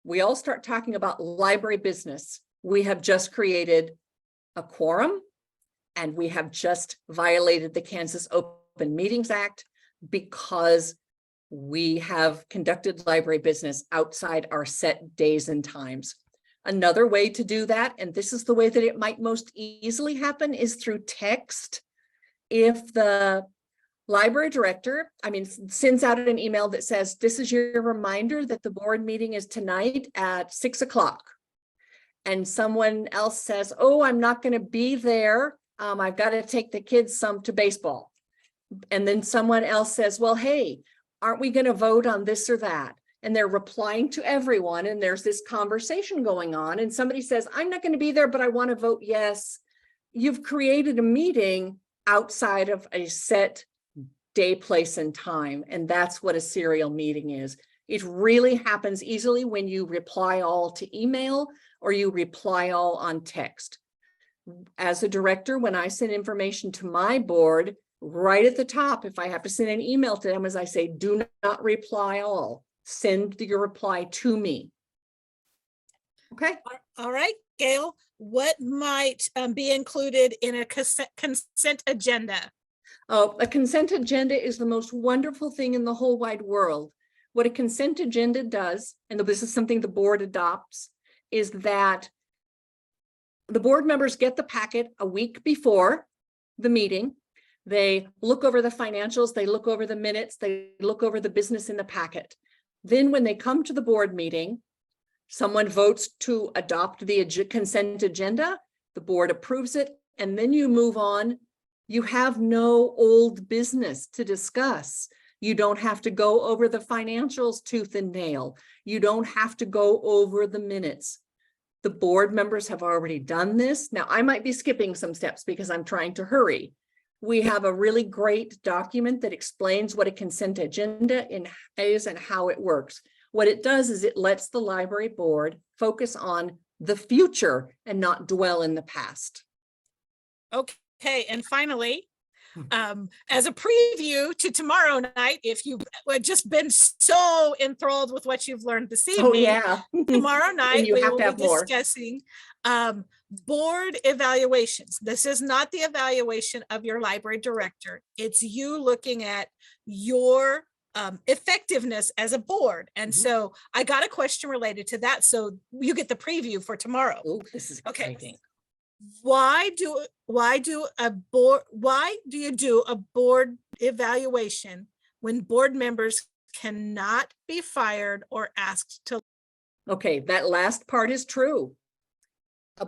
[SPEAKER 1] we all start talking about library business. We have just created a quorum and we have just violated the Kansas Open Meetings Act because we have conducted library business outside our set days and times. Another way to do that, and this is the way that it might most easily happen, is through text. If the library director, sends out an email that says, this is your reminder that the board meeting is tonight at 6 o'clock. And someone else says, oh, I'm not going to be there. I've got to take the kids to baseball. And then someone else says, well, hey, aren't we going to vote on this or that? And they're replying to everyone. And there's this conversation going on. And somebody says, I'm not going to be there, but I want to vote yes. You've created a meeting outside of a set day, place, and time. And that's what a serial meeting is. It really happens easily when you reply all to email or you reply all on text. As a director, when I send information to my board, right at the top, if I have to send an email to them, as I say, do not reply all. Send your reply to me. Okay.
[SPEAKER 2] All right. Gail, what might be included in a consent agenda?
[SPEAKER 1] Oh, a consent agenda is the most wonderful thing in the whole wide world. What a consent agenda does, and this is something the board adopts, is that the board members get the packet a week before the meeting. They look over the financials, they look over the minutes, they look over the business in the packet. Then when they come to the board meeting, someone votes to adopt the consent agenda, the board approves it, and then you move on. You have no old business to discuss. You don't have to go over the financials tooth and nail. You don't have to go over the minutes. The board members have already done this. Now, I might be skipping some steps because I'm trying to hurry. We have a really great document that explains what a consent agenda is and how it works. What it does is it lets the library board focus on the future and not dwell in the past.
[SPEAKER 2] Okay, and finally, as a preview to tomorrow night, if you've just been so enthralled with what you've learned this evening,
[SPEAKER 1] Oh yeah.
[SPEAKER 2] tomorrow night
[SPEAKER 1] you
[SPEAKER 2] we
[SPEAKER 1] have
[SPEAKER 2] will
[SPEAKER 1] to have
[SPEAKER 2] be
[SPEAKER 1] more.
[SPEAKER 2] discussing board evaluations. This is not the evaluation of your library director. It's you looking at your effectiveness as a board. And so I got a question related to that. So you get the preview for tomorrow.
[SPEAKER 1] Oh, this is
[SPEAKER 2] Okay.
[SPEAKER 1] exciting.
[SPEAKER 2] Why do you do a board evaluation when board members cannot be fired or asked to?
[SPEAKER 1] Okay, that last part is true.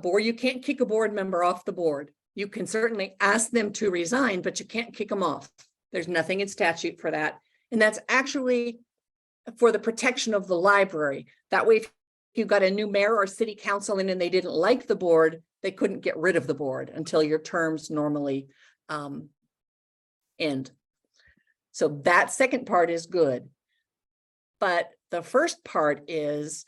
[SPEAKER 1] You can't kick a board member off the board. You can certainly ask them to resign, but you can't kick them off. There's nothing in statute for that. And that's actually for the protection of the library. That way, if you got a new mayor or city council in and they didn't like the board, they couldn't get rid of the board until your terms normally end. So that second part is good. But the first part is,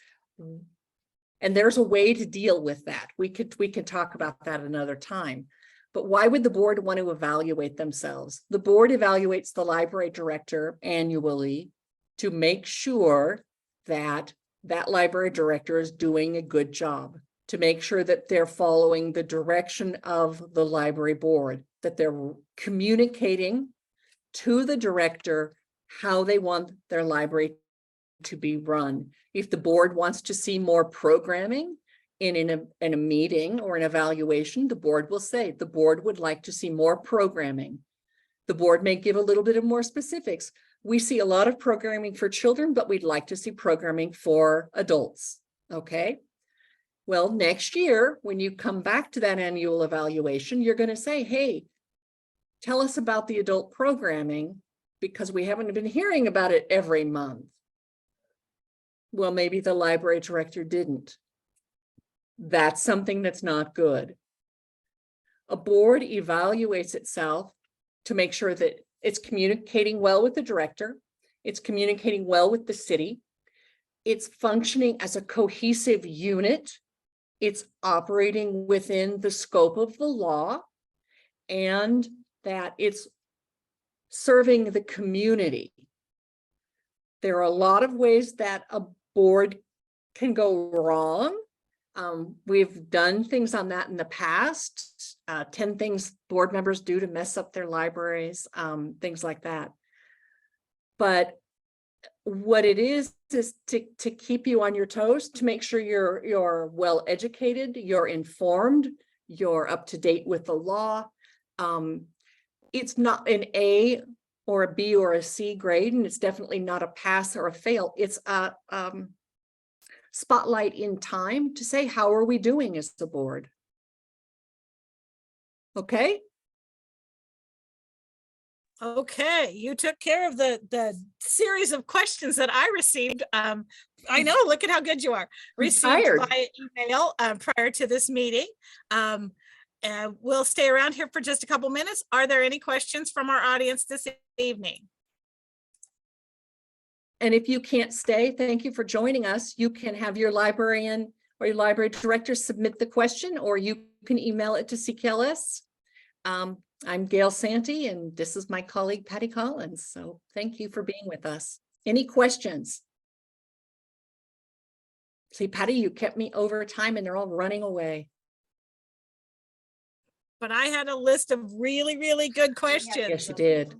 [SPEAKER 1] and there's a way to deal with that. We could talk about that another time. But why would the board want to evaluate themselves? The board evaluates the library director annually to make sure that that library director is doing a good job, to make sure that they're following the direction of the library board, that they're communicating to the director how they want their library to be run. If the board wants to see more programming in a meeting or an evaluation, the board will say the board would like to see more programming. The board may give a little bit of more specifics. We see a lot of programming for children, but we'd like to see programming for adults. Okay. Well, next year, when you come back to that annual evaluation, you're going to say, hey, tell us about the adult programming because we haven't been hearing about it every month. Well, maybe the library director didn't. That's something that's not good. A board evaluates itself to make sure that it's communicating well with the director, it's communicating well with the city, it's functioning as a cohesive unit, it's operating within the scope of the law, and that it's serving the community. There are a lot of ways that a board can go wrong. We've done things on that in the past, 10 things board members do to mess up their libraries, things like that. But what it is to keep you on your toes, to make sure you're well educated, you're informed, you're up to date with the law. It's not an A or a B or a C grade, and it's definitely not a pass or a fail. It's a spotlight in time to say, how are we doing as the board? Okay.
[SPEAKER 2] Okay, you took care of the series of questions that I received. I know, look at how good you are. Received by email prior to this meeting. We'll stay around here for just a couple minutes. Are there any questions from our audience this evening?
[SPEAKER 1] And if you can't stay, thank you for joining us. You can have your librarian or your library director submit the question, or you can email it to CKLS. I'm Gail Santy, and this is my colleague, Patty Collins. So thank you for being with us. Any questions? See, Patty, you kept me over time and they're all running away.
[SPEAKER 2] But I had a list of really, really good questions.
[SPEAKER 1] Yes, you did.